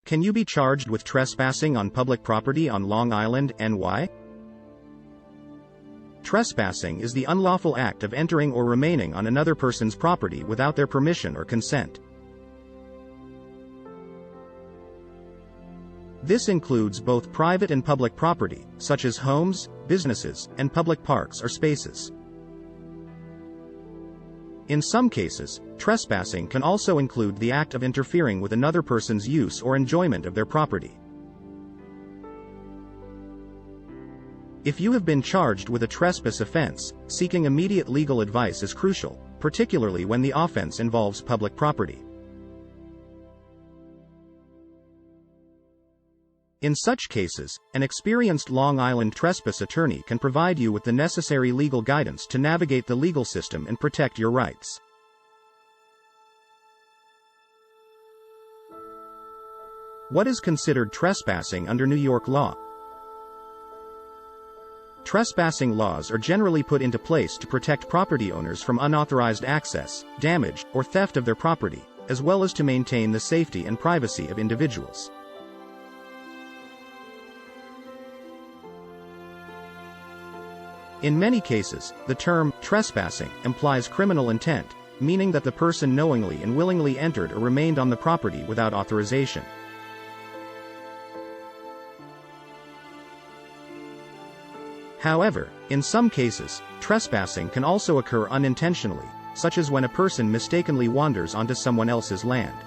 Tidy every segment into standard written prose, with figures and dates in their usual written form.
Can you be charged with trespassing on public property on Long Island, NY? Trespassing is the unlawful act of entering or remaining on another person's property without their permission or consent. This includes both private and public property, such as homes, businesses, and public parks or spaces. In some cases, trespassing can also include the act of interfering with another person's use or enjoyment of their property. If you have been charged with a trespass offense, seeking immediate legal advice is crucial, particularly when the offense involves public property. In such cases, an experienced Long Island trespass attorney can provide you with the necessary legal guidance to navigate the legal system and protect your rights. What is considered trespassing under New York law? Trespassing laws are generally put into place to protect property owners from unauthorized access, damage, or theft of their property, as well as to maintain the safety and privacy of individuals. In many cases, the term trespassing implies criminal intent, meaning that the person knowingly and willingly entered or remained on the property without authorization. However, in some cases, trespassing can also occur unintentionally, such as when a person mistakenly wanders onto someone else's land.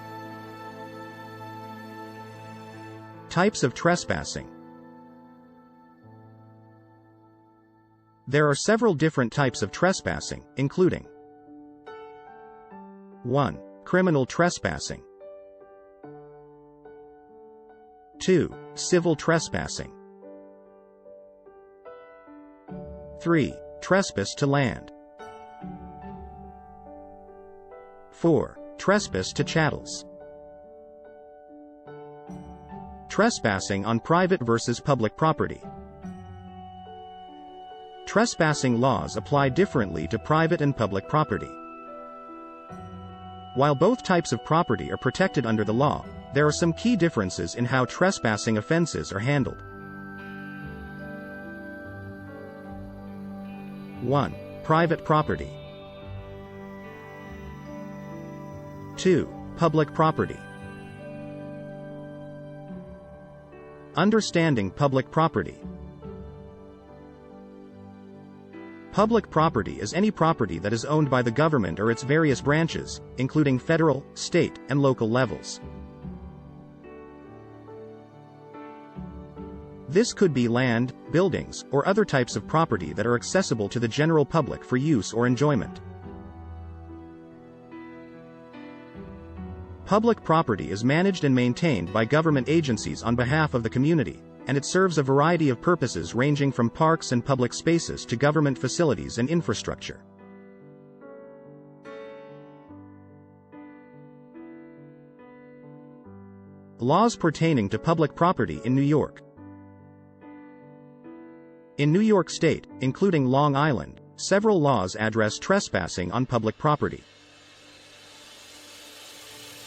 Types of trespassing. There are several different types of trespassing, including 1. Criminal trespassing. 2. Civil trespassing. 3. Trespass to land. 4. Trespass to chattels. Trespassing on private versus public property. Trespassing laws apply differently to private and public property. While both types of property are protected under the law, there are some key differences in how trespassing offenses are handled. 1. Private property. 2. Public property. Understanding public property. Public property is any property that is owned by the government or its various branches, including federal, state, and local levels. This could be land, buildings, or other types of property that are accessible to the general public for use or enjoyment. Public property is managed and maintained by government agencies on behalf of the community, and it serves a variety of purposes ranging from parks and public spaces to government facilities and infrastructure. Laws pertaining to public property in New York. In New York State, including Long Island, several laws address trespassing on public property.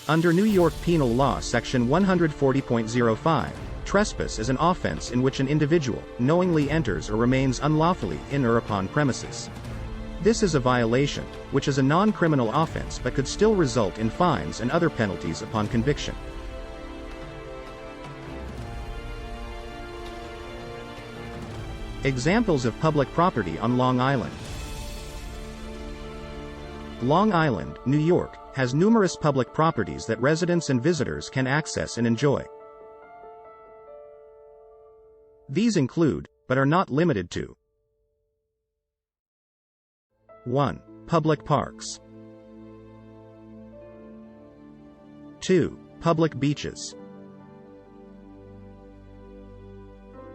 Under New York Penal Law Section 140.05, trespass is an offense in which an individual knowingly enters or remains unlawfully in or upon premises. This is a violation, which is a non-criminal offense but could still result in fines and other penalties upon conviction. Examples of public property on Long Island. Long Island, New York, has numerous public properties that residents and visitors can access and enjoy. These include, but are not limited to: 1. Public parks. 2. Public beaches.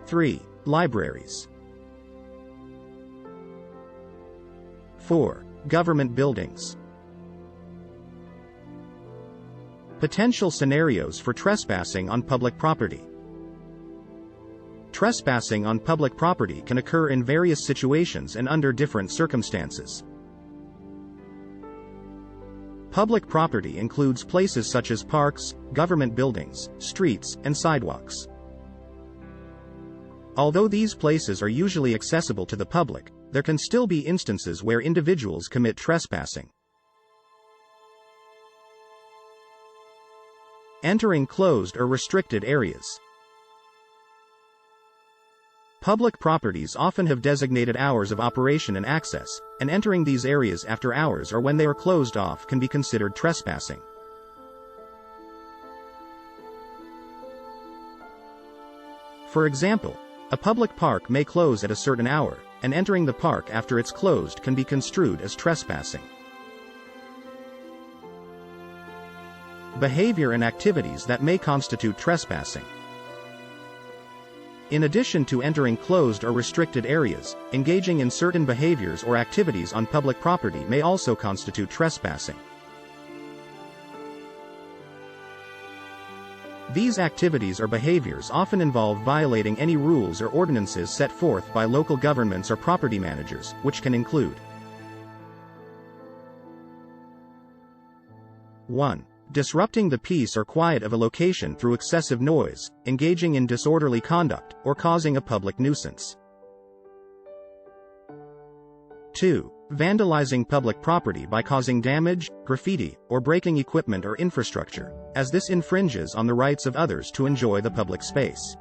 3. Libraries. 4. Government buildings. Potential scenarios for trespassing on public property. Trespassing on public property can occur in various situations and under different circumstances. Public property includes places such as parks, government buildings, streets, and sidewalks. Although these places are usually accessible to the public, there can still be instances where individuals commit trespassing. Entering closed or restricted areas. Public properties often have designated hours of operation and access, and entering these areas after hours or when they are closed off can be considered trespassing. For example, a public park may close at a certain hour, and entering the park after it's closed can be construed as trespassing. Behavior and activities that may constitute trespassing. In addition to entering closed or restricted areas, engaging in certain behaviors or activities on public property may also constitute trespassing. These activities or behaviors often involve violating any rules or ordinances set forth by local governments or property managers, which can include 1. Disrupting the peace or quiet of a location through excessive noise, engaging in disorderly conduct, or causing a public nuisance. 2. Vandalizing public property by causing damage, graffiti, or breaking equipment or infrastructure, as this infringes on the rights of others to enjoy the public space.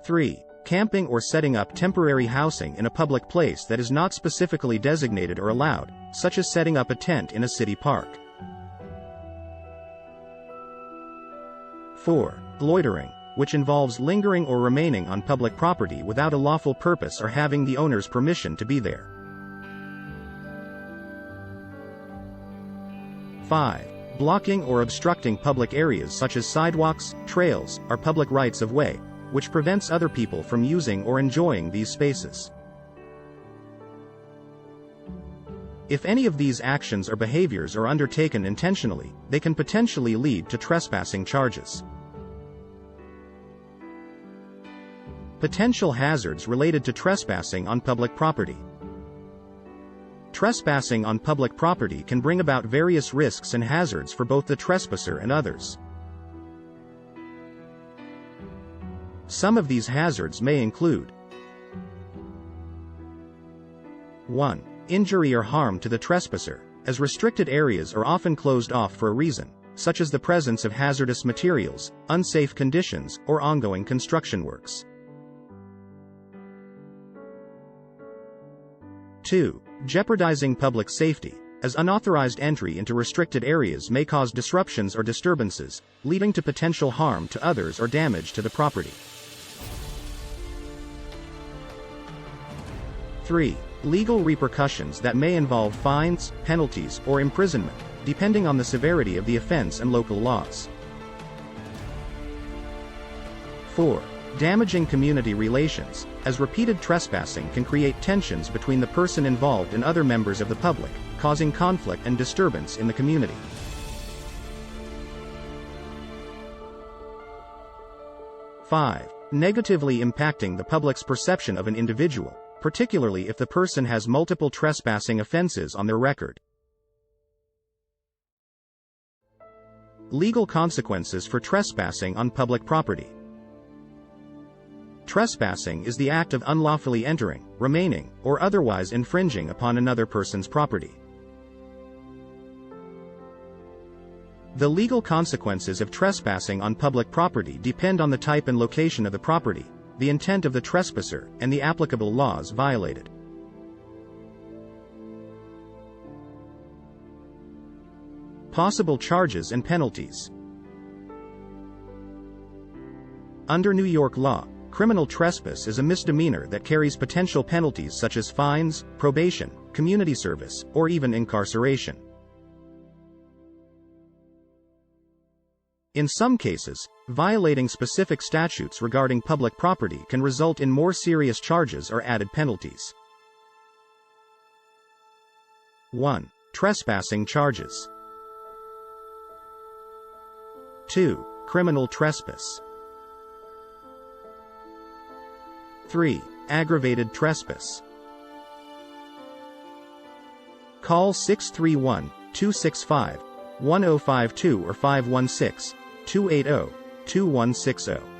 3. Camping or setting up temporary housing in a public place that is not specifically designated or allowed, such as setting up a tent in a city park. 4. Loitering, which involves lingering or remaining on public property without a lawful purpose or having the owner's permission to be there. 5. Blocking or obstructing public areas such as sidewalks, trails, or public rights of way, which prevents other people from using or enjoying these spaces. If any of these actions or behaviors are undertaken intentionally, they can potentially lead to trespassing charges. Potential hazards related to trespassing on public property. Trespassing on public property can bring about various risks and hazards for both the trespasser and others. Some of these hazards may include 1. Injury or harm to the trespasser, as restricted areas are often closed off for a reason, such as the presence of hazardous materials, unsafe conditions, or ongoing construction works. 2. Jeopardizing public safety, as unauthorized entry into restricted areas may cause disruptions or disturbances, leading to potential harm to others or damage to the property. 3. Legal repercussions that may involve fines, penalties, or imprisonment, depending on the severity of the offense and local laws. 4. Damaging community relations, as repeated trespassing can create tensions between the person involved and other members of the public, causing conflict and disturbance in the community. 5. Negatively impacting the public's perception of an individual, particularly if the person has multiple trespassing offenses on their record. Legal consequences for trespassing on public property. Trespassing is the act of unlawfully entering, remaining, or otherwise infringing upon another person's property. The legal consequences of trespassing on public property depend on the type and location of the property, the intent of the trespasser, and the applicable laws violated. Possible charges and penalties. Under New York law, criminal trespass is a misdemeanor that carries potential penalties such as fines, probation, community service, or even incarceration. In some cases, violating specific statutes regarding public property can result in more serious charges or added penalties. 1. Trespassing charges. 2. Criminal trespass. 3. Aggravated trespass. Call 631-265-1052 or 516-280-2160.